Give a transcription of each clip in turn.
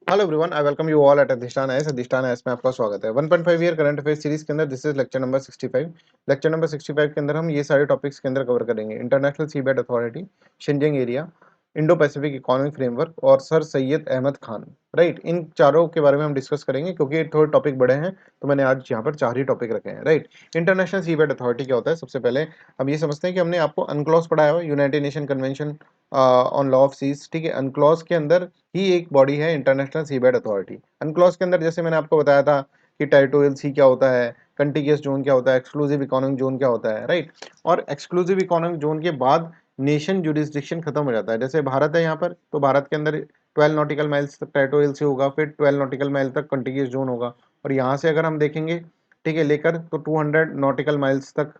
Hello everyone, I welcome you all at अधिष्ठान S में आपका स्वागत है। 1.5 ईयर करंट अफेयर सीरीज के अंदर this is lecture number 65। Lecture number 65 के अंदर हम ये सारे टॉपिक्स के अंदर कवर करेंगे। International seabed authority, Schengen area, Indo Pacific economic framework और सर सैयद अहमद खान। राइट, इन चारों के बारे में हम डिस्कस करेंगे क्योंकि ये थोड़े टॉपिक बड़े हैं, तो मैंने आज यहाँ पर 4 ही टॉपिक रखे हैं। राइट, इंटरनेशनल सीबेड अथॉरिटी क्या होता है? सबसे पहले हम ये समझते हैं कि हमने आपको अनक्लॉज पढ़ाया हुआ, United Nation Convention on Law of Seas. ठीक है, अनक्लॉज के अंदर ही एक बॉडी है इंटरनेशनल सीबेड अथॉरिटी। अनक्लॉज के अंदर जैसे मैंने आपको बताया था कि टेरिटोरियल सी क्या होता है, कंटिगियस जोन क्या होता है, एक्सक्लूसिव इकोनॉमिक जोन क्या होता है। राइट, और एक्सक्लूसिव इकोनॉमिक जोन के बाद नेशन जुरिस्डिक्शन खत्म हो जाता है। जैसे भारत है यहाँ पर, तो भारत के अंदर 12 नॉटिकल माइल्स तक टेरिटोरियल सी होगा, फिर 12 नॉटिकल माइल तक कंटिगियस जोन होगा। और यहाँ से अगर हम देखेंगे, ठीक है, लेकर तो 200 नॉटिकल माइल्स तक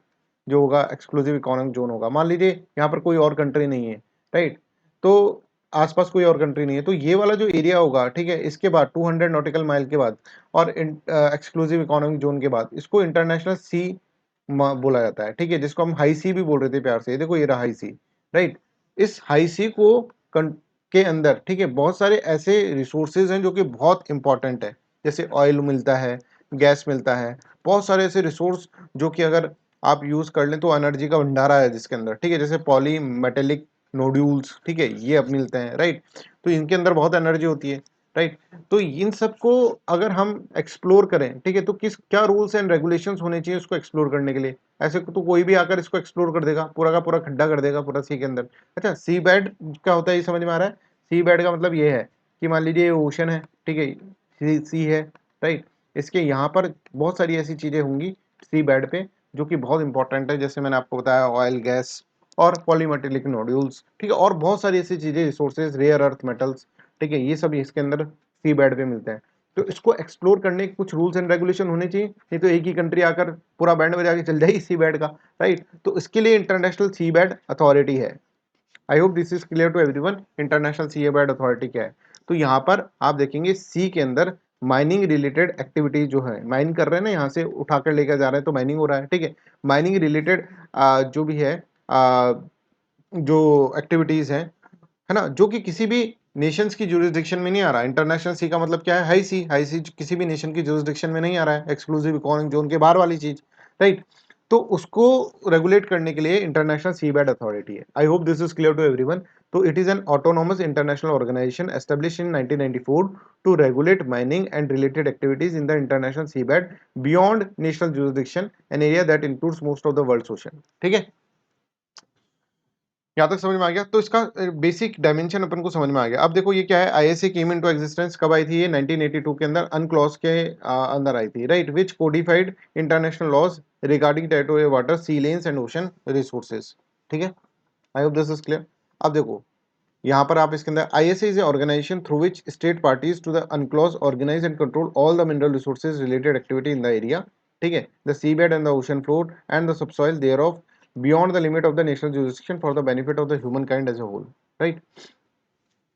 जो होगा एक्सक्लूसिव इकोनॉमिक जोन होगा। मान लीजिए यहाँ पर कोई और कंट्री नहीं है, राइट, तो आसपास कोई और कंट्री नहीं है, तो ये वाला जो एरिया होगा, ठीक है, इसके बाद 200 नॉटिकल माइल के बाद और एक्सक्लूसिव इकोनॉमिक जोन के बाद इसको इंटरनेशनल सी बोला जाता है। ठीक है, जिसको हम हाई सी भी बोल रहे थे प्यार से। ये देखो, ये रहा हाई सी। राइट, इस हाई सी को के अंदर, ठीक है, बहुत सारे ऐसे रिसोर्सेज हैं जो कि बहुत इंपॉर्टेंट है। जैसे ऑयल मिलता है, गैस मिलता है, बहुत सारे ऐसे रिसोर्स जो कि अगर आप यूज कर लें तो एनर्जी का भंडारा है जिसके अंदर। ठीक है, जैसे पॉली मेटेलिक नोड्यूल्स, ठीक है, ये अब मिलते हैं। राइट, तो इनके अंदर बहुत एनर्जी होती है। राइट, तो इन सबको अगर हम एक्सप्लोर करें, ठीक है, तो किस क्या रूल्स एंड रेगुलेशंस होने चाहिए उसको एक्सप्लोर करने के लिए? ऐसे तो कोई भी आकर इसको एक्सप्लोर कर देगा, पूरा का पूरा खड्डा कर देगा पूरा सी के अंदर। अच्छा, सी बेड क्या होता है ये समझ में आ रहा है? सी बेड का मतलब ये है कि मान लीजिए ये ओशन है, ठीक है, सी है। राइट, इसके यहाँ पर बहुत सारी ऐसी चीजें होंगी सी बेड पे जो कि बहुत इंपॉर्टेंट है। जैसे मैंने आपको बताया, ऑयल, गैस और पॉलीमेटेलिक नोड्यूल्स, ठीक है, और बहुत सारी ऐसी चीजें, रिसोर्सेज, रेयर अर्थ मेटल्स, ठीक है, ये सब इसके अंदर सी बेड पे मिलते हैं। तो इसको एक्सप्लोर करने के कुछ रूल्स एंड रेगुलेशन होने चाहिए, नहीं तो एक ही कंट्री आकर पूरा बैंड बजा के चल जाएगी सी बेड का। राइट, तो इसके लिए इंटरनेशनल सी बेड अथॉरिटी है। I hope this is clear to everyone. International sea bed authority क्या है? तो यहाँ पर आप देखेंगे सी के अंदर माइनिंग रिलेटेड एक्टिविटीज जो है, माइन कर रहे हैं ना, यहाँ से उठाकर लेकर जा रहे हैं तो माइनिंग हो रहा है। ठीक है, माइनिंग रिलेटेड जो भी है, जो एक्टिविटीज हैं, है ना, जो कि किसी भी नेशंस की जुरिस्डिक्शन में नहीं आ रहा है। इंटरनेशनल सी का मतलब क्या है? हाई सी। हाई सी किसी भी नेशन की जुरिस्डिक्शन में नहीं आ रहा है, एक्सक्लूसिव इकोनॉमिक जोन के बाहर वाली चीज। राइट, तो उसको रेगुलेट करने के लिए इंटरनेशनल सीबेड अथॉरिटी है। I hope this is clear to everyone. तो it is an autonomous international organisation establish in 1994 to regulate mining and related activities in the international seabed beyond national jurisdiction, an area that includes most of the world's ocean. ठीक है, यहाँ तक समझ में आ गया? तो इसका बेसिक डायमेंशन अपन को समझ में आ गया। अब देखो ये क्या है, आईएसए केम इनटू एग्जिस्टेंस कब आई थी? ये 1982 के अंदर अनक्लॉज के अंदर आई थी। Right, which codified international laws regarding territorial water, sea lanes and ocean resources. ठीक है, I hope this is clear. अब देखो यहाँ पर आप इसके अंदर, ISA is a organisation through which state parties to the UNCLOS organise and control all the mineral resources related activity in the area. ठीक है, the sea bed and the ocean floor and the subsoil thereof beyond the limit of the national jurisdiction for the benefit of the humankind as a whole. Right,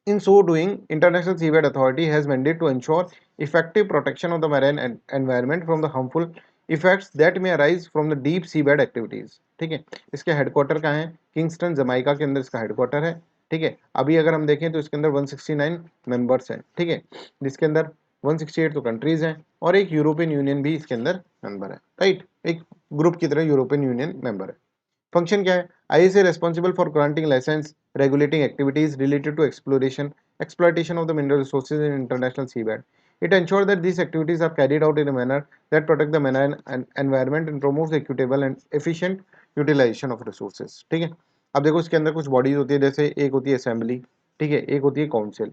in so doing, International Seabed Authority has mandate to ensure effective protection of the marine environment from the harmful effects that may arise from the deep seabed activities. ठीक है, इसके headquarter कहाँ है? Kingston, Jamaica के अंदर इसका headquarter है। ठीक है, अभी अगर हम देखें तो इसके अंदर 169 मेंबर्स हैं। ठीक है, जिसके अंदर 168 तो कंट्रीज हैं और एक यूरोपियन यूनियन भी इसके अंदर मेंबर है। राइट, एक ग्रुप की तरह यूरोपियन यूनियन मेंबर है। फंक्शन क्या है? ISA responsible for granting licence, regulating activities related to exploitation of the mineral resources in international seabed. It ensures that these activities are carried out in a manner that protect the marine environment and promotes the equitable and efficient utilization of resources. ठीक है, अब देखो इसके अंदर कुछ bodies होती है, जैसे एक होती है असेंबली, ठीक है, एक होती है काउंसिल,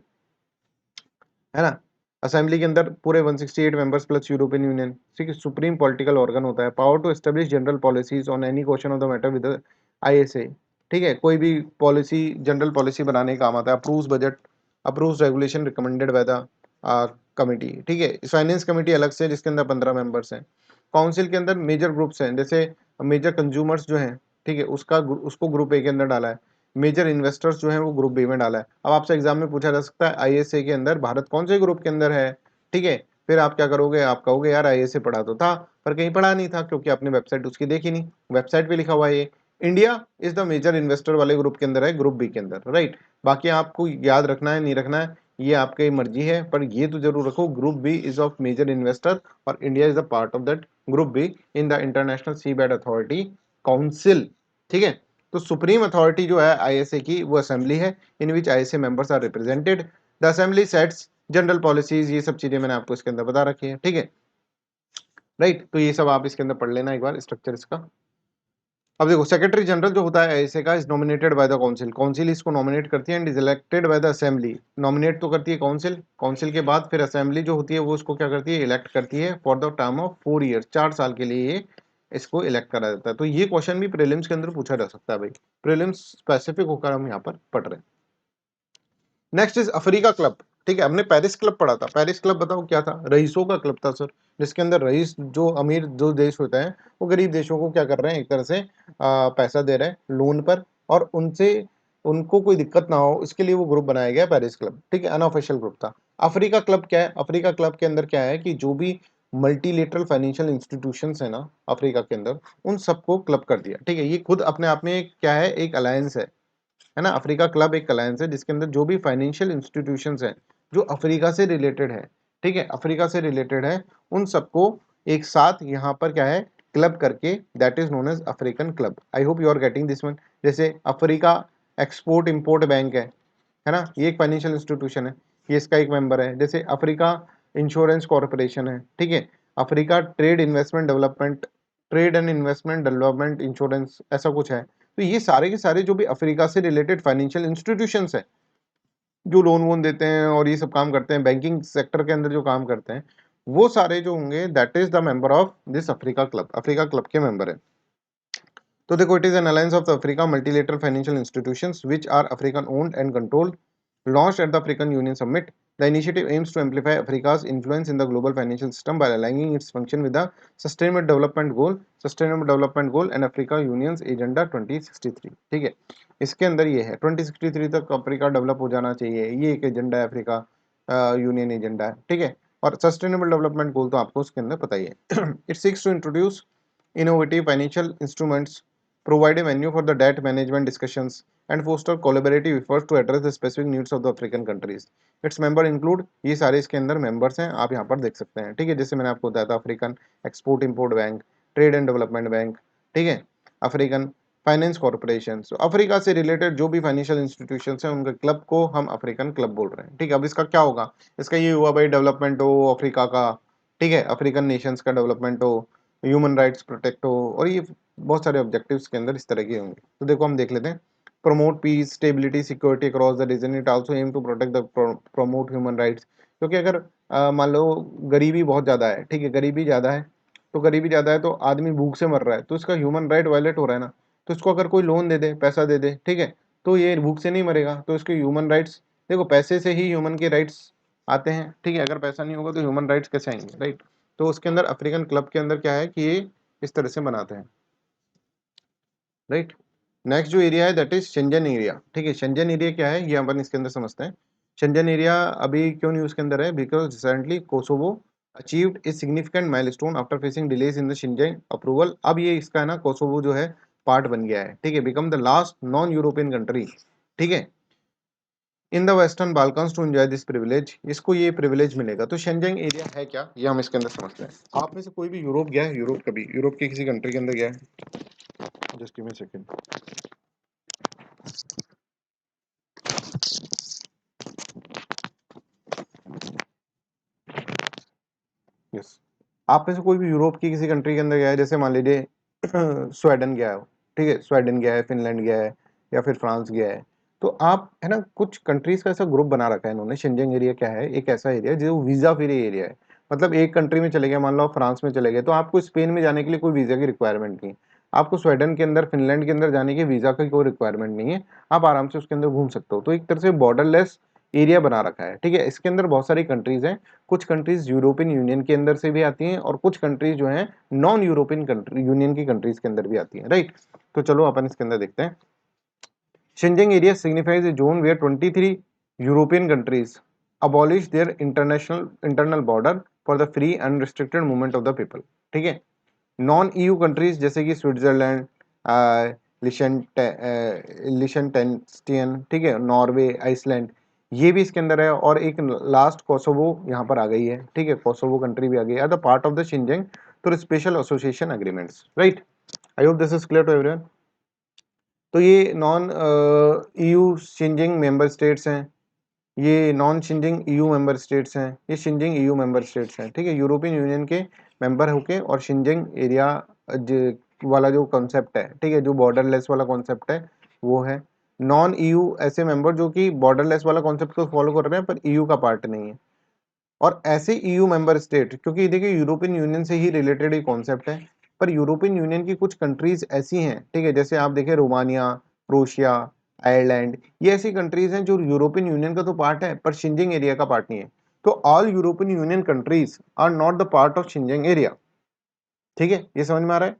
है ना। असेंबली के अंदर पूरे 168 मेंबर्स प्लस यूरोपियन यूनियन। ठीक है, सुप्रीम पॉलिटिकल ऑर्गन होता है, power to establish general policies on any question of the matter with ISA. ठीक है, कोई भी पॉलिसी, जनरल पॉलिसी बनाने का काम आता है। Approves budget, approves regulation recommended by the committee. ठीक है, फाइनेंस कमिटी अलग से जिसके अंदर 15 मेंबर्स हैं। काउंसिल के अंदर मेजर ग्रुप्स हैं, जैसे मेजर कंज्यूमर्स जो हैं, ठीक है, उसको ग्रुप ए के अंदर डाला है। मेजर इन्वेस्टर्स जो हैं वो ग्रुप बी में डाला है। अब आपसे एग्जाम में पूछा जा सकता है आईएसए के अंदर भारत कौन से ग्रुप के अंदर है? ठीक है, फिर आप क्या करोगे? आप कहोगे यार आईएसए पढ़ा तो था पर कहीं पढ़ा नहीं था क्योंकि आपने वेबसाइट उसकी देखी नहीं। वेबसाइट पे लिखा हुआ है ये India is the major investor वाले ग्रुप के अंदर है, ग्रुप बी के अंदर। राइट, बाकी आपको याद रखना है नहीं रखना है ये आपकी मर्जी है, पर ये तो जरूर रखो group B is of major investor और India is a part of that group B in the international sea bed authority council. ठीक है, तो सुप्रीम अथॉरिटी जो है आईएसए की वो असेंबली है in which ISA members are represented. The assembly sets general policies, ये सब चीजें मैंने आपको इसके अंदर बता रखी है। ठीक है, राइट, तो ये सब आप इसके अंदर पढ़ लेना एक बार स्ट्रक्चर इसका। अब देखो सेक्रेटरी जनरल जो होता है आईएसए का is nominated by the council, council इसको नॉमिनेट करती है and is elected by the assembly. Nominate तो करती है काउंसिल, काउंसिल के बाद फिर असेंबली जो होती है वो उसको क्या करती है, इलेक्ट करती है for the term of 4 years, 4 साल के लिए ये इसको इलेक्ट करा जाता है। तो ये क्वेश्चन भी प्रीलिम्स के अंदर पूछा जा सकता है भाई, प्रीलिम्स स्पेसिफिक होकर हम यहाँ पर पढ़ रहे हैं। Next is Africa club. ठीक है, हमने पेरिस क्लब पढ़ा था, पेरिस क्लब बताओ क्या था, रईसों का क्लब था सर, जिसके अंदर रईस जो अमीर जो देश होते हैं वो गरीब देशों को क्या कर रहे हैं, एक तरह से पैसा दे रहे हैं लोन पर, और उनसे उनको कोई दिक्कत ना हो इसके लिए वो ग्रुप बनाया गया पेरिस क्लब। ठीक है, अनऑफिशियल ग्रुप था। अफ्रीका क्लब क्या है, अफ्रीका क्लब के अंदर क्या है कि जो भी मल्टीलेटरल फाइनेंशियल इंस्टीट्यूशंस है ना अफ्रीका के अंदर, उन सबको क्लब कर दिया। ठीक है, ये खुद अपने आप में क्या है, एक अलायंस है ना। अफ्रीका क्लब एक अलायंस है जिसके अंदर जो भी फाइनेंशियल इंस्टीट्यूशंस हैं जो अफ्रीका से रिलेटेड है, ठीक है, अफ्रीका से रिलेटेड है, उन सबको एक साथ यहाँ पर क्या है, क्लब करके, that is known as African club. I hope you are getting this one. जैसे अफ्रीका एक्सपोर्ट इंपोर्ट बैंक है ना, ये एक फाइनेंशियल इंस्टीट्यूशन है, ये इसका एक मेंबर है। जैसे अफ्रीका इंश्योरेंस कॉर्पोरेशन है, ठीक है, Africa trade and investment development insurance, ऐसा कुछ है। तो ये सारे के सारे जो भी अफ्रीका से रिलेटेड फाइनेंशियल इंस्टीट्यूशंस हैं जो लोन वोन देते हैं और ये सब काम करते हैं, बैंकिंग सेक्टर के अंदर जो काम करते हैं, वो सारे जो होंगे that is the member of this Africa club, Africa club के मेंबर है। तो देखो, it is an alliance of the Africa multilateral financial institutions which are African owned and controlled, launched at the African Union Summit. The initiative aims to amplify Africa's influence in the global financial system by aligning its function with the Sustainable Development Goal and Africa Union's Agenda 2063। ठीक है, इसके अंदर ये है 2063 तक Africa develop हो जाना चाहिए, ये एक एजेंडा है, अफ्रीका यूनियन एजेंडा है। ठीक है, और सस्टेनेबल डेवलपमेंट गोल तो आपको उसके अंदर पता ही है। It seeks to introduce innovative financial instruments, provide a venue for the debt management discussions, and foster collaborative efforts to address the specific needs of the African countries. Its member include, ये सारे इसके अंदर members हैं, आप यहाँ पर देख सकते हैं। ठीक है, जैसे मैंने आपको बताया था, African export import bank, trade and development bank, ठीक है, अफ्रीकन फाइनेंस कॉर्पोरेशन। तो अफ्रीका से रिलेटेड जो भी फाइनेंशियल इंस्टीट्यूशंस हैं उनके क्लब को हम अफ्रीकन क्लब बोल रहे हैं। ठीक है, अब इसका क्या होगा, इसका ये हुआ भाई डेवलपमेंट हो अफ्रीका का, ठीक है, अफ्रीकन नेशंस का डेवलपमेंट हो, ह्यूमन राइट्स प्रोटेक्ट हो, और ये बहुत सारे ऑब्जेक्टिव्स के अंदर इस तरह के होंगे। तो देखो हम देख लेते हैं, promote peace stability security across the region, it also aim to protect the promote human rights. क्योंकि अगर मान लो गरीबी बहुत ज़्यादा है, ठीक है, गरीबी ज़्यादा है, तो गरीबी ज़्यादा है तो आदमी भूख से मर रहा है, तो इसका ह्यूमन राइट वायलेट हो रहा है ना, तो इसको अगर कोई लोन दे दे, पैसा दे दे, ठीक है, तो ये भूख से नहीं मरेगा, तो इसके ह्यूमन राइट्स, देखो पैसे से ही ह्यूमन के राइट्स आते हैं। ठीक है, अगर पैसा नहीं होगा तो ह्यूमन राइट्स कैसे आएंगे, राइट। तो उसके अंदर अफ्रीकन क्लब के अंदर क्या है कि ये इस तरह से बनाते हैं, राइट। नेक्स्ट जो एरिया है दैट इज शेंजन एरिया। ठीक है, शेंजन एरिया क्या है ये अपन इसके अंदर समझते हैं। शेंजन एरिया अभी क्यों न्यूज के अंदर है, because recently Kosovo achieved a significant milestone after facing delays in the Schengen approval. अब ये इसका है ना, कोसोवो जो है पार्ट बन गया है, ठीक है, become the last non European country, ठीक है, in the western Balkans to enjoy this privilege, इसको ये प्रिविलेज मिलेगा। तो शेंजन एरिया है क्या, ये हम इसके अंदर समझते हैं। आप में से कोई भी यूरोप गया है, यूरोप कभी यूरोप के किसी कंट्री के अंदर गया है, just give me second. Yes, आप में से कोई भी यूरोप की किसी कंट्री के अंदर गया है, जैसे मान लीजिए स्वीडन गया हो, ठीक है, स्वीडन गया है, फिनलैंड गया है, या फिर फ्रांस गया है, तो आप है ना, कुछ कंट्रीज का ऐसा ग्रुप बना रखा है इन्होंने। शेंजन एरिया क्या है, एक ऐसा एरिया है जो वीजा फ्री एरिया है। मतलब एक कंट्री में चले गए, मान लो आप फ्रांस में चले गए, तो आपको स्पेन में जाने के लिए कोई वीजा की रिक्वायरमेंट नहीं है, आपको स्वीडन के अंदर, फिनलैंड के अंदर जाने के वीजा की कोई रिक्वायरमेंट नहीं है, आप आराम से उसके अंदर घूम सकते हो। तो एक तरह से बॉर्डरलेस एरिया बना रखा है। ठीक है, इसके अंदर बहुत सारी कंट्रीज हैं, कुछ कंट्रीज यूरोपियन यूनियन के अंदर से भी आती हैं और कुछ कंट्रीज जो हैं नॉन यूरोपियन कंट्री यूनियन की कंट्रीज के अंदर भी आती हैं, राइट। तो चलो अपन इसके अंदर देखते हैं। Xinjiang area signifies a zone where 23 European countries abolished their internal border for the free and unrestricted movement of the people। ठीक है, नॉन ईयू कंट्रीज जैसे कि स्विट्जरलैंड, लिशनटेंस्टियन, ठीक है, नॉर्वे, आइसलैंड, ये भी इसके अंदर है, और एक लास्ट कोसोवो यहाँ पर आ गई है, ठीक है, कोसोवो कंट्री भी आ गई है, the part of the Schengen तो special association agreements, right. I hope this is clear to everyone. तो ये non EU Schengen member states हैं, ये non Schengen EU member states हैं, ये शिंजिंग ईयू मेंबर स्टेट्स हैं, ठीक है, यूरोपियन यूनियन के मेंबर होके, और शिंजिंग एरिया वाला जो कॉन्सेप्ट है, ठीक है, जो बॉर्डरलेस वाला कॉन्सेप्ट है वो है। नॉन ईयू ऐसे मेंबर जो कि बॉर्डरलेस वाला कॉन्सेप्ट को फॉलो कर रहे हैं पर ईयू का पार्ट नहीं है। और ऐसे ईयू मेंबर स्टेट, क्योंकि देखिए यूरोपियन यूनियन से ही रिलेटेड ये कॉन्सेप्ट है, पर यूरोपियन यूनियन की कुछ कंट्रीज ऐसी हैं, ठीक है, जैसे आप देखें रोमानिया, क्रोशिया, आयरलैंड, ये ऐसी कंट्रीज हैं जो यूरोपियन यूनियन का तो पार्ट है पर शिंजिंग एरिया का पार्ट नहीं है। तो all European Union countries are not the part of Schengen area, ठीक है, ये समझ में आ रहा है।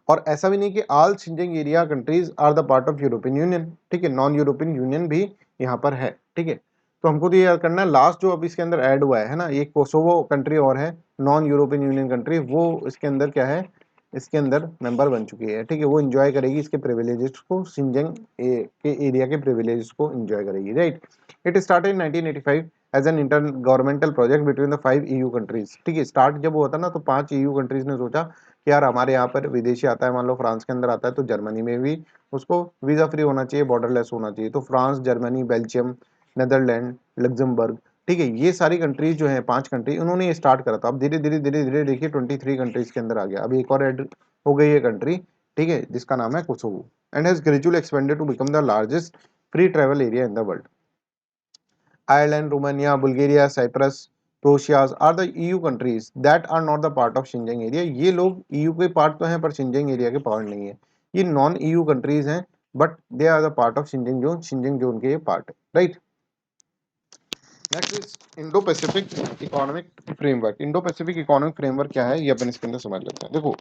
और ऐसा भी नहीं कि all Schengen area countries are the part of European Union, ठीक है, नॉन यूरोपियन यूनियन भी यहाँ पर है, ठीक है। तो हमको तो ये याद करना है, लास्ट जो अब इसके अंदर ऐड हुआ है ना, ये कोसोवो कंट्री और है, नॉन यूरोपियन यूनियन कंट्री, वो इसके अंदर क्या है, इसके अंदर मेंबर बन चुकी है, ठीक है, वो एंजॉय करेगी इसके प्रिविलेजेस को, शिंजिंग के एरिया के प्रिविलेजेस को एंजॉय करेगी, right. It started in 1985 as an intergovernmental project between the 5 EU countries, ठीक है। स्टार्ट जब हुआ था ना तो 5 ईयू कंट्रीज ने सोचा कि यार हमारे यहाँ पर विदेशी आता है, मान लो फ्रांस के अंदर आता है तो जर्मनी में भी उसको वीजा फ्री होना चाहिए, बॉर्डरलेस होना चाहिए। तो France, Germany, Belgium, Netherland, Luxembourg, ठीक है, ये सारी कंट्रीज जो है 5 कंट्री उन्होंने ये स्टार्ट करा था। अब धीरे धीरे धीरे धीरे देखिए 23 कंट्रीज के अंदर आ गया, अभी एक और ऐड हो गई है कंट्री, ठीक है, जिसका नाम है Kosovo, and has gradually expanded to become the largest free travel area in the world. Ireland, Romania, Bulgaria, Cyprus, Croatia are the EU countries that are not the part of Xinjiang area। ये लोग EU के part तो हैं पर Xinjiang area के part नहीं है। ये नॉन EU कंट्रीज हैं but they are the part of Xinjiang zone, Xinjiang zone के ये पार्ट है, right. Next is Indo Pacific economic framework. Indo Pacific economic framework क्या है ये अपन इसके अंदर समझ लेते हैं। देखो,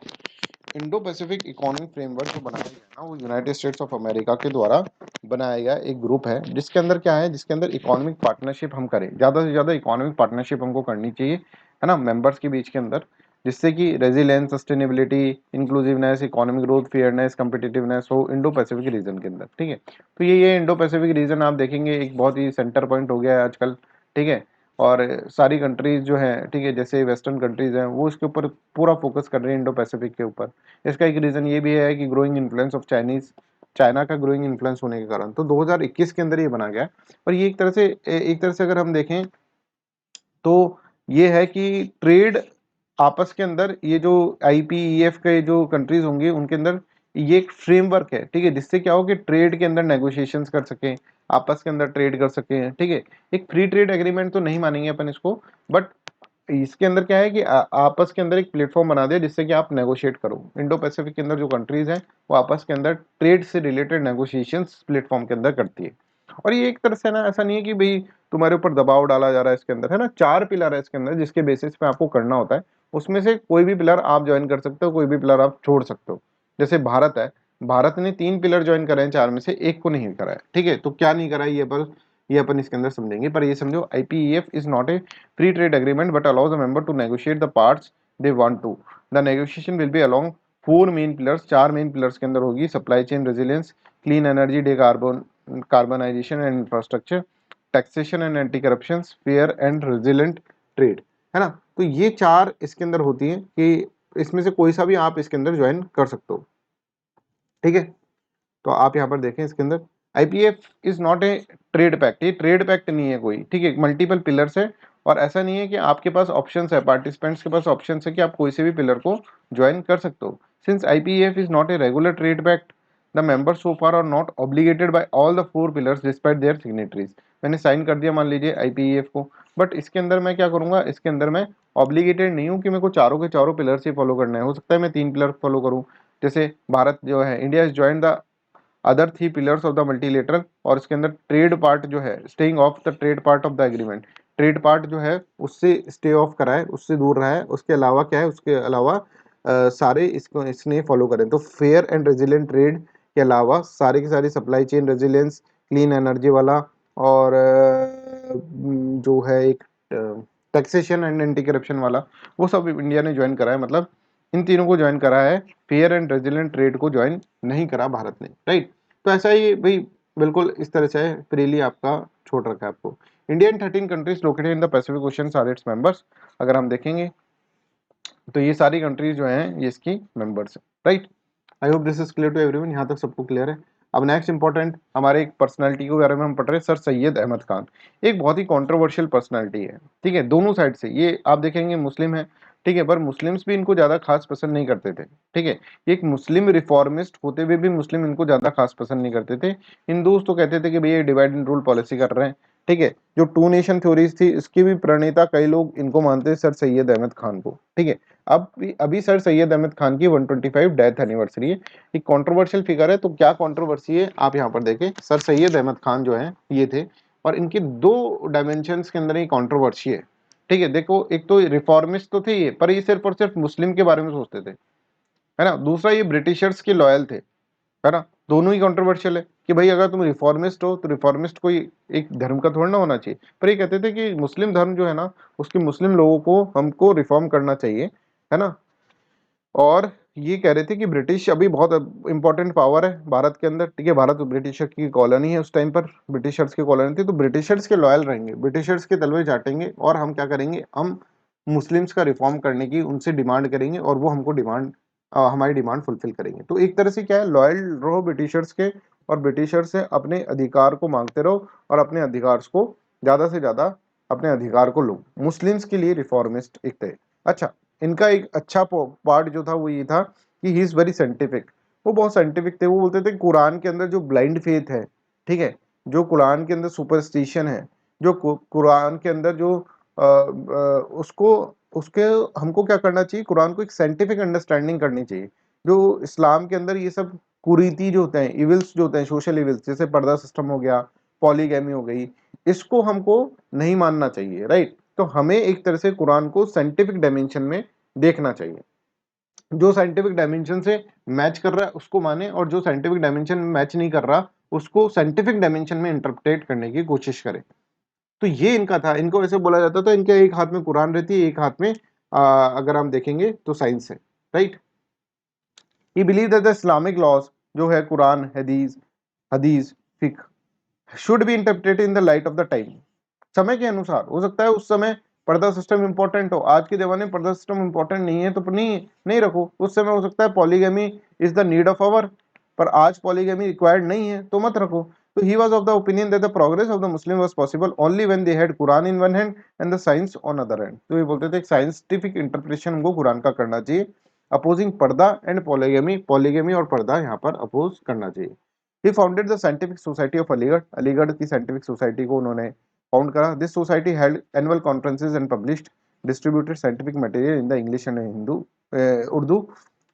इंडो पैसिफिक इकोनॉमिक फ्रेमवर्क जो बनाया गया ना वो यूनाइटेड स्टेट्स ऑफ अमेरिका के द्वारा बनाया गया एक ग्रुप है, जिसके अंदर क्या है, जिसके अंदर इकोनॉमिक पार्टनरशिप हम करें, ज़्यादा से ज़्यादा इकोनॉमिक पार्टनरशिप हमको करनी चाहिए, है ना, मेंबर्स के बीच के अंदर, जिससे कि resilience, sustainability, inclusiveness, economic growth, fairness, competitiveness हो इंडो पैसिफिक रीजन के अंदर, ठीक है। तो ये इंडो पैसिफिक रीजन आप देखेंगे एक बहुत ही सेंटर पॉइंट हो गया है आजकल, ठीक है। और सारी कंट्रीज जो हैं, ठीक है, जैसे वेस्टर्न कंट्रीज हैं वो इसके ऊपर पूरा फोकस कर रही है इंडो पैसिफिक के ऊपर। इसका एक रीजन ये भी है कि ग्रोइंग इन्फ्लुएंस ऑफ चाइना का ग्रोइंग इन्फ्लुएंस होने के कारण तो 2021 के अंदर ये बना गया है। और ये एक तरह से अगर हम देखें तो ये है कि ट्रेड आपस के अंदर, ये जो आईपीईएफ के जो कंट्रीज होंगे उनके अंदर ये एक फ्रेमवर्क है, ठीक है, जिससे क्या हो कि ट्रेड के अंदर नेगोशिएशंस कर सकें, आपस के अंदर ट्रेड कर सकें, ठीक है। एक फ्री ट्रेड एग्रीमेंट तो नहीं मानेंगे अपन इसको, बट इसके अंदर क्या है कि आपस के अंदर एक प्लेटफॉर्म बना दिया जिससे कि आप नेगोशिएट करो। इंडो पैसिफिक के अंदर जो कंट्रीज हैं वो आपस के अंदर ट्रेड से रिलेटेड नेगोशिएशंस प्लेटफॉर्म के अंदर करती है। और ये एक तरह से ना, ऐसा नहीं है कि भाई तुम्हारे ऊपर दबाव डाला जा रहा है, इसके अंदर है ना 4 पिलर है इसके अंदर जिसके बेसिस पे आपको करना होता है। उसमें से कोई भी पिलर आप ज्वाइन कर सकते हो, कोई भी पिलर आप छोड़ सकते हो। जैसे भारत है, भारत ने 3 पिलर ज्वाइन करे हैं 4 में से, एक को नहीं करा है, ठीक है। तो क्या नहीं करा है ये अपन इसके अंदर समझेंगे। पर ये समझो IPEF is not a free trade agreement but allows the member to negotiate the parts they want to. The negotiation will be along 4 main pillars, 4 main pillars के अंदर होगी, supply chain resilience, clean energy, carbonisation and infrastructure, taxation and anti corruption, fair and resilient trade, है ना। तो ये 4 इसके अंदर होती हैं कि इसमें से कोई सा भी आप इसके अंदर ज्वाइन कर सकते हो, ठीक है। तो आप यहाँ पर देखें इसके अंदर IPF is not a trade pact, ये ट्रेड पैक्ट नहीं है कोई, ठीक है, मल्टीपल पिलर्स है। और ऐसा नहीं है कि आपके पास ऑप्शंस है, पार्टिसिपेंट्स के पास ऑप्शंस है कि आप कोई से भी पिलर को ज्वाइन कर सकते हो। Since IPF is not a regular trade pact the members so far are not obligated by all the 4 pillars despite their signatories. मैंने साइन कर दिया मान लीजिए आईपीएफ को, बट इसके अंदर मैं क्या करूंगा, इसके अंदर मैं ऑब्लिगेटेड नहीं हूँ कि मेरे को चारों के चारों पिलर्स ही फॉलो करना है। हो सकता है मैं 3 पिलर फॉलो करूँ, जैसे भारत जो है, India is join the other 3 pillars of the multilateral, और इसके अंदर ट्रेड पार्ट जो है, staying of the trade part of the agreement, trade part जो है उससे स्टे ऑफ करा है, उससे दूर रहा है। उसके अलावा क्या है, उसके अलावा सारे इसको इसने फॉलो करें। तो फेयर एंड रेजिलेंट ट्रेड के अलावा सारी की सारी supply chain resilience, clean energy वाला, और जो है एक टैक्सेशन एंड एंटी करप्शन वाला, वो सब इंडिया ने ज्वाइन करा है। मतलब इन तीनों को ज्वाइन करा है, फेयर एंड रेजिलेंट ट्रेड को ज्वाइन नहीं करा भारत ने, राइट। तो ऐसा ही भाई बिल्कुल इस तरह से फ्रीली आपका छोड़ रखा है आपको। India and 13 countries located in the Pacific Ocean are its members. अगर हम देखेंगे तो ये सारी कंट्रीज जो हैं ये इसकी मेंबर्स हैं, right. I hope this is clear to everyone, यहाँ तक सबको क्लियर है। अब नेक्स्ट इंपॉर्टेंट हमारे एक पर्सनालिटी के बारे में हम पढ़ रहे हैं, सर सैयद अहमद खान। एक बहुत ही कंट्रोवर्शियल पर्सनालिटी है, ठीक है, दोनों साइड से। ये आप देखेंगे मुस्लिम है, ठीक है, पर मुस्लिम्स भी इनको ज्यादा खास पसंद नहीं करते थे, ठीक है। एक मुस्लिम रिफॉर्मिस्ट होते हुए भी मुस्लिम इनको ज्यादा खास पसंद नहीं करते थे। हिंदूज तो कहते थे कि भैया डिवाइड एंड रूल पॉलिसी कर रहे हैं, ठीक है। जो टू नेशन थ्योरीज थी इसकी भी प्रणेता कई लोग इनको मानते हैं, सर सैयद अहमद खान को, ठीक है। अब अभी सर सैयद अहमद खान की 125 डेथ एनिवर्सरी है। एक कंट्रोवर्शियल फिगर है, तो क्या कंट्रोवर्सी है आप यहाँ पर देखें। सर सैयद अहमद खान जो है ये थे, और इनके दो डायमेंशंस के अंदर ही कंट्रोवर्सी है, ठीक है। देखो, एक तो रिफॉर्मिस्ट तो थे ये, पर ये सिर्फ और सिर्फ मुस्लिम के बारे में सोचते थे, है ना। दूसरा, ये ब्रिटिशर्स के लॉयल थे, है ना। दोनों ही कंट्रोवर्शियल है कि भाई अगर तुम रिफॉर्मिस्ट हो तो रिफॉर्मिस्ट कोई एक धर्म का थोड़ा ना होना चाहिए, पर ये कहते थे कि मुस्लिम धर्म जो है ना, उसके मुस्लिम लोगों को हमको रिफॉर्म करना चाहिए, है ना। और ये कह रहे थे कि ब्रिटिश अभी बहुत इंपॉर्टेंट पावर है भारत के अंदर, ठीक है। भारत ब्रिटिशर की कॉलोनी है, उस टाइम पर ब्रिटिशर्स की कॉलोनी थी, तो ब्रिटिशर्स के लॉयल रहेंगे, ब्रिटिशर्स के तलवे चाटेंगे, और हम क्या करेंगे, हम मुस्लिम्स का रिफॉर्म करने की उनसे डिमांड करेंगे, और वो हमको डिमांड हमारी डिमांड फुलफिल करेंगे। तो एक तरह से क्या है, लॉयल रहो ब्रिटिशर्स के, और ब्रिटिशर्स से अपने अधिकार को मांगते रहो, और अपने अधिकार को ज्यादा से ज्यादा अपने अधिकार को लो। मुस्लिम्स के लिए रिफॉर्मिस्ट एक थे। अच्छा, इनका एक अच्छा पार्ट जो था वो ये था कि ही इज वेरी साइंटिफिक। वो बहुत साइंटिफिक थे। वो बोलते थे कुरान के अंदर जो ब्लाइंड फेथ है, ठीक है, जो कुरान के अंदर सुपरस्टिशन है, जो कुरान के अंदर जो उसको उसके हमको क्या करना चाहिए, कुरान को एक साइंटिफिक अंडरस्टैंडिंग करनी चाहिए। जो इस्लाम के अंदर ये सब कुरीति जो होते हैं, इविल्स जो होते हैं, सोशल इविल्स, जैसे पर्दा सिस्टम हो गया, पॉलीगैमी हो गई, इसको हमको नहीं मानना चाहिए, राइट। तो हमें एक तरह से कुरान को साइंटिफिक डायमेंशन में देखना चाहिए। जो साइंटिफिक डायमेंशन से मैच कर रहा है उसको माने, और जो साइंटिफिक डायमेंशन में मैच नहीं कर रहा उसको साइंटिफिक डायमेंशन में इंटरप्रेट करने की कोशिश करें। तो ये इनका था। इनको ऐसे बोला जाता था, इनके एक हाथ में कुरान रहती है, एक हाथ में अगर हम देखेंगे तो साइंस है, right. He believe that the Islamic laws जो है कुरान, हदीस, हदीस, फिक should be interpreted in the light of the time. समय के अनुसार। हो सकता है उस समय पर्दा सिस्टम इंपॉर्टेंट हो, आज के जमाने में पर्दा सिस्टम इंपॉर्टेंट नहीं है, तो नहीं नहीं रखो। उस समय हो सकता है polygamy is the need of hour, पर आज पॉलीगैमी रिक्वायर्ड नहीं है, तो मत रखो। तो he was of the opinion that the progress of the Muslim was possible only when they had Quran in one hand and the science on other hand. तो ये बोलते थे साइंटिफिक इंटरप्रिटेशन हमको कुरान का करना चाहिए, अपोजिंग पर्दा एंड पॉलीगैमी, पॉलीगैमी और पर्दा यहाँ पर अपोज करना चाहिए। He founded the scientific society of Aligarh, Aligarh की साइंटिफिक सोसाइटी को उन्होंने फाउंड करा। This society held annual conferences and published distributed scientific material in the English and Urdu.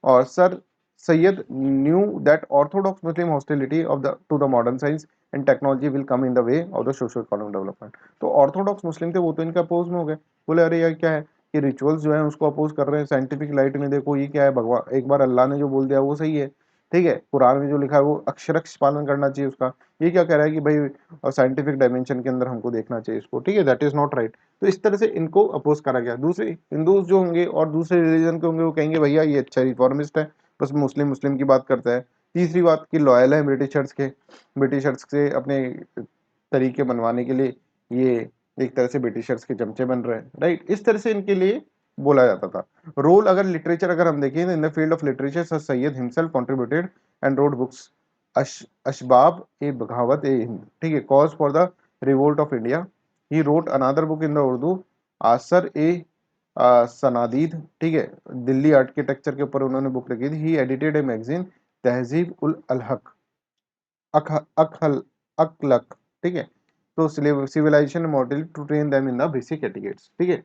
और sir Syed knew that orthodox Muslim hostility of the to the modern science and technology will come in the way of the socio economic development. तो orthodox Muslim थे, वो तो इनके oppose में हो गए। बोले अरे यार क्या है कि रिचुअल्स जो है उसको अपोज कर रहे हैं, साइंटिफिक लाइट में देखो ये क्या है, भगवान एक बार अल्लाह ने जो बोल दिया वो सही है, ठीक है, कुरान में जो लिखा है वो अक्षरक्ष पालन करना चाहिए उसका। ये क्या कह रहा है कि भाई और साइंटिफिक डायमेंशन के अंदर हमको देखना चाहिए इसको, ठीक है, दैट इज नॉट राइट। तो इस तरह से इनको अपोज करा गया। दूसरे हिंदूज जो होंगे और दूसरे रिलीजन के होंगे वो कहेंगे भैया ये अच्छा रिफॉर्मिस्ट है, बस मुस्लिम मुस्लिम की बात करता है। तीसरी बात की लॉयल है ब्रिटिशर्स के, ब्रिटिशर्स से अपने तरीके बनवाने के लिए ये एक तरह से ब्रिटिशर्स के चमचे बन रहे हैं, राइट। इस तरह से इनके लिए बोला जाता था। रोल अगर लिटरेचर अगर हम देखें, in the field of literature sir Syed himself contributed and wrote books Asbab e Baghawat e Hind, ठीक है, cause for the revolt of India. He wrote another book in the Urdu Asar e Sanadid, ठीक है, दिल्ली आर्किटेक्चर के ऊपर उन्होंने बुक लिखी थी। ही एडिटेड ए मैगजीन तहजीब उल अलहक अख अखल अकलक, ठीक है। तो civilisation model to train them in the basic etiquettes, ठीक है।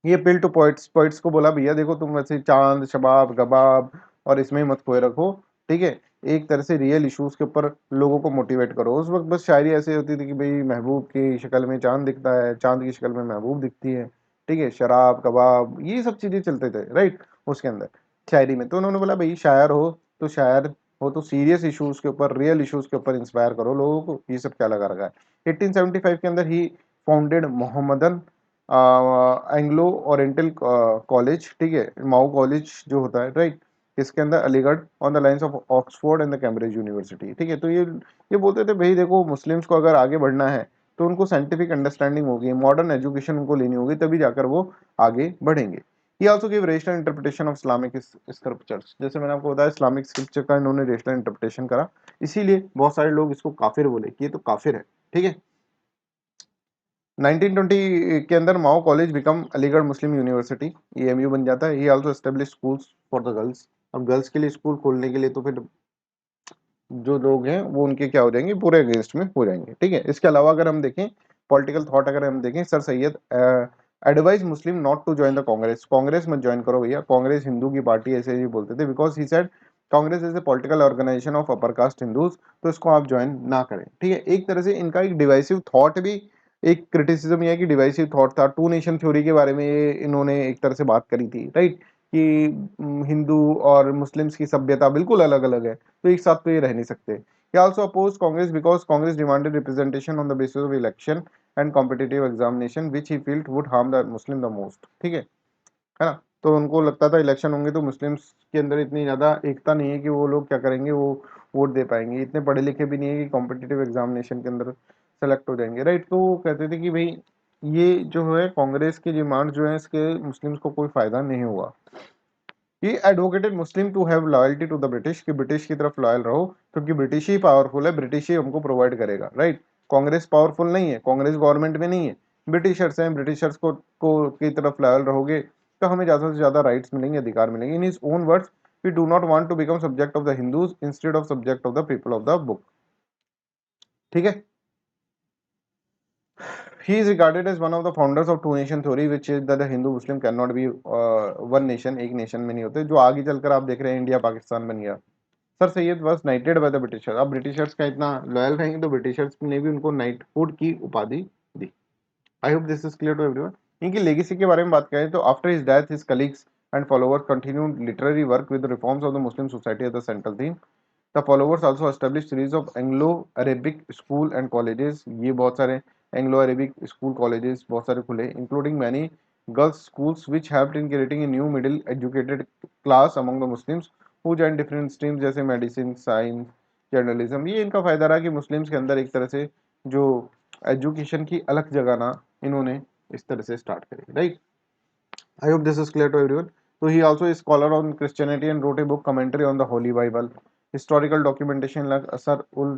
ये अपील टू पोइट्स, पोइट्स को बोला भैया देखो तुम वैसे चांद शबाब गबाब और इसमें ही मत खोए रखो, ठीक है। एक तरह से रियल इश्यूज के ऊपर लोगों को मोटिवेट करो। उस वक्त बस शायरी ऐसे होती थी कि भाई महबूब की शक्ल में चांद दिखता है, चांद की शक्ल में महबूब दिखती है, ठीक है, शराब कबाब ये सब चीजें चलते थे, राइट, उसके अंदर शायरी में। तो उन्होंने बोला भाई शायर हो तो शायर हो तो सीरियस इश्यूज के ऊपर, रियल इश्यूज के ऊपर इंस्पायर करो लोगों को, ये सब क्या लगा रखा है। 1875 के अंदर he founded Mohammedan Anglo Oriental college, ठीक है, माओ कॉलेज जो होता है, राइट। किसके अंदर, Aligarh, on the lines of Oxford and the Cambridge university. ठीक है, तो ये बोलते थे भाई देखो मुस्लिम्स को अगर आगे बढ़ना है तो उनको साइंटिफिक अंडरस्टैंडिंग होगी, मॉडर्न एजुकेशन उनको लेनी होगी, तभी जाकर वो आगे बढ़ेंगे। ये also give rational interpretation of Islamic scriptures, जैसे मैंने आपको बताया इस्लामिक स्क्रिप्चर का इन्होंने रेशनल इंटरप्रिटेशन करा, इसीलिए बहुत सारे लोग इसको काफिर बोले कि ये तो काफिर है। ठीक है, 1920 के अंदर माओ कॉलेज बिकम अलीगढ़ मुस्लिम यूनिवर्सिटी, एएमयू बन जाता है। ये also establish schools for the girls, अब गर्ल्स के लिए स्कूल खोलने के लिए तो फिर जो लोग हैं वो उनके क्या हो जाएंगे, पूरे अगेंस्ट में हो जाएंगे। ठीक है, इसके अलावा अगर हम देखें पॉलिटिकल थॉट, अगर हम देखें sir Syed advise Muslim not to join the Congress, Congress मत ज्वाइन करो भैया, कांग्रेस हिंदू की पार्टी ऐसे ही बोलते थे, because he said Congress is a political organisation of upper caste Hindus, तो इसको आप ज्वाइन ना करें। ठीक है, एक तरह से इनका एक डिवाइसिव थॉट भी, एक क्रिटिसिज्म ये है कि डिवाइसिव थॉट था, टू नेशन थ्योरी के बारे में ये इन्होंने एक तरह से बात करी थी, राइट, कि हिंदू और मुस्लिम्स की सभ्यता बिल्कुल अलग अलग है, तो एक साथ तो ये रह नहीं सकते। He also opposed Congress because Congress demanded representation on the basis of election and competitive examination, which he felt would harm the Muslim the most. ठीक है ना, तो उनको लगता था इलेक्शन होंगे तो मुस्लिम्स के अंदर इतनी ज़्यादा एकता नहीं है कि वो लोग क्या करेंगे, वो वोट दे पाएंगे, इतने पढ़े लिखे भी नहीं है कि कॉम्पिटिटिव एग्जामिनेशन के अंदर सेलेक्ट हो जाएंगे, राइट। तो वो कहते थे कि भाई ये जो है कांग्रेस की डिमांड जो है इसके मुस्लिम्स को कोई फायदा नहीं हुआ। He advocated Muslim to have loyalty to the British, कि ब्रिटिश की तरफ लॉयल रहो क्योंकि ब्रिटिश ही पावरफुल है, ब्रिटिश ही हमको प्रोवाइड करेगा, राइट। कांग्रेस पावरफुल नहीं है, कांग्रेस गवर्नमेंट में नहीं है, ब्रिटिशर्स हैं, ब्रिटिशर्स को की तरफ लॉयल रहोगे तो हमें ज़्यादा से ज़्यादा राइट्स मिलेंगे, अधिकार मिलेंगे। In his own words, we do not want to become subject of the Hindus instead of subject of the people of the book. ठीक है, he is regarded as one of the founders of two nation theory, which is that the Hindu Muslim cannot be one nation, एक nation में नहीं होते, जो आगे चलकर आप देख रहे हैं इंडिया पाकिस्तान बन गया। Sir Syed was नाइटेड by the Britishers, अब ब्रिटिशर्स का इतना लॉयल रहेंगे तो ब्रिटिशर्स ने भी उनको नाइटहुड की उपाधि दी। I hope this is clear to everyone. इनकी लेगेसी के बारे में बात करें तो after his death his colleagues and followers continued literary work with reforms of the Muslim society as the central theme. The followers also establish series of Anglo Arabic school and colleges, ये बहुत सारे Anglo Arabic school colleges बहुत सारे खुले, including many girls schools which helped in creating a new middle educated class among the Muslims who join different streams जैसे medicine, science, journalism. ये इनका फायदा रहा कि मुस्लिम्स के अंदर एक तरह से जो एजुकेशन की अलग जगह ना इन्होंने इस तरह से स्टार्ट करी, right. I hope this is clear to everyone. So he also is scholar on Christianity and wrote a book commentary on the Holy Bible, historical documentation like Asar ul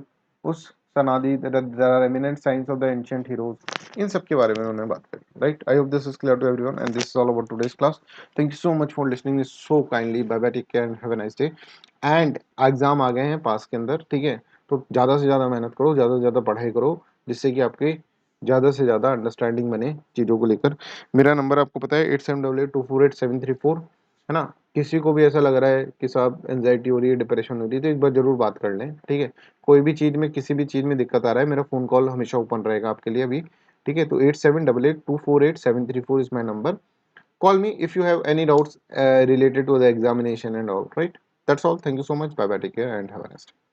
Us Sanadi, there are eminent signs of the ancient heroes. इन सब के बारे में उन्होंने बात करी, right? I hope this is clear to everyone and this is all about today's class. Thank you so much for listening me so kindly. Bye bye, take care and have a nice day. And exam आ गए हैं पास के अंदर, ठीक है, तो ज़्यादा से ज़्यादा मेहनत करो, ज़्यादा से ज़्यादा पढ़ाई करो, जिससे कि आपके ज़्यादा से ज़्यादा अंडरस्टैंडिंग बने चीज़ों को लेकर। मेरा नंबर आपको पता है 8788248734, है ना। किसी को भी ऐसा लग रहा है कि साहब एंजाइटी हो रही है, डिप्रेशन हो रही है, तो एक बार जरूर बात कर लें, ठीक है। कोई भी चीज़ में, किसी भी चीज़ में दिक्कत आ रहा है, मेरा फ़ोन कॉल हमेशा ओपन रहेगा आपके लिए अभी, ठीक है। तो 8788248734 is my number. Call me if you have any doubts related to the examination and all, right. That's all, thank you so much, bye bye, take care and have a nice day.